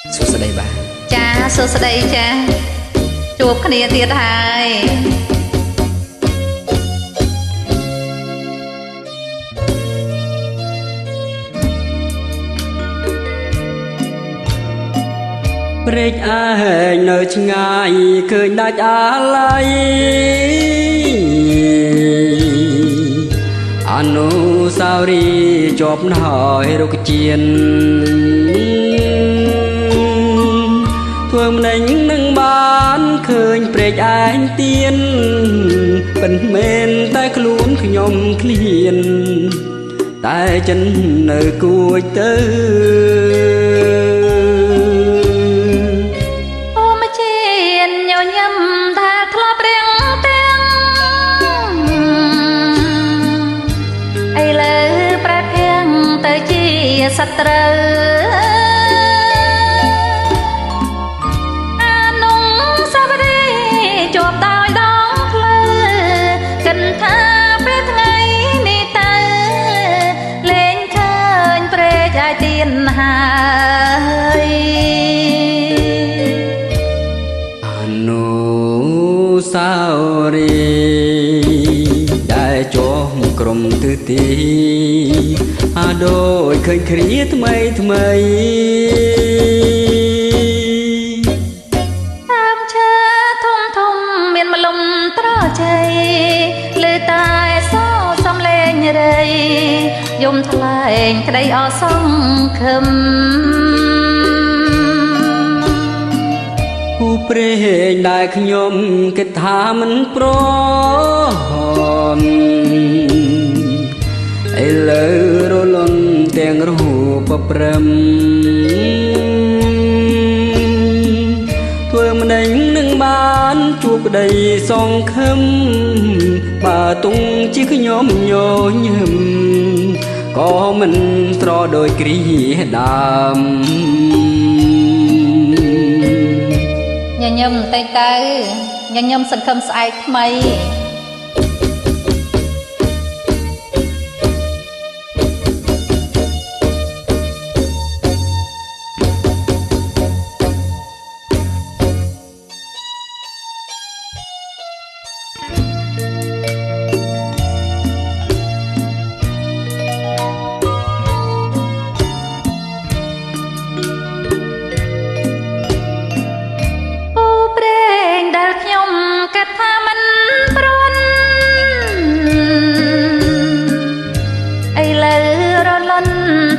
សួស្តីបាទចាសួស្តីចាជួបគ្នាទៀតហើយព្រែកឯងនៅឆ្ងាយឃើញដាច់អាឡ័យអនុស្សាវរីយ៍ជាប់ណហើយរុក្ខជាតិធ្វើម្នេញនឹងបានឃើញព្រែកឯងទៀនមិនមែនតែខ្លួនខ្ញុំឃ្លានតែចិននៅគួចទៅសត្រូវអានុសាវរីយ៍ជាប់ដោយដងផ្លូវគិនថាពេលថ្ងៃនេះទៅលែងឃើញព្រែកឲ្យទៀនហើយអនុស្សាវរីយ៍ដែលជាប់ក្រុមទិទីដូចឃើញគ្រាថ្មីថ្មីតាមឈើធំធំមានម្លុំត្រជ័យលើតែសោសំលេងរៃយំថ្លែងក្តីអសង្ឃឹមគូព្រេងដែលខ្ញុំគិតថាមិនព្រមឥឡូវរលន់ទាំងរូបព្រំធ្វើម្នេញនឹងបានជួបក្តីសង្ឃឹមបើទុំជាខ្ញុំញញឹមក៏មិនស្រដោយគ្រាដើមញញឹមបន្តិចទៅញញឹមសង្ឃឹមស្អែកថ្មី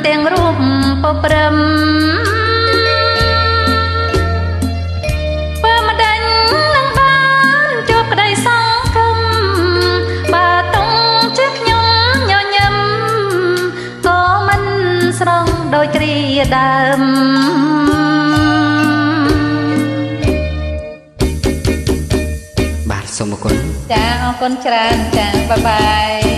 ទាំងរូបព្រំបើមិនដេញនឹងបានជួបក្តីសង្ឃឹមបើតុងជាខ្ញុំញញឹមក៏មិនស្រង់ដោយគ្រាដើមបាទសូមអរគុណចាអរគុណច្រើនចាបាយបាយ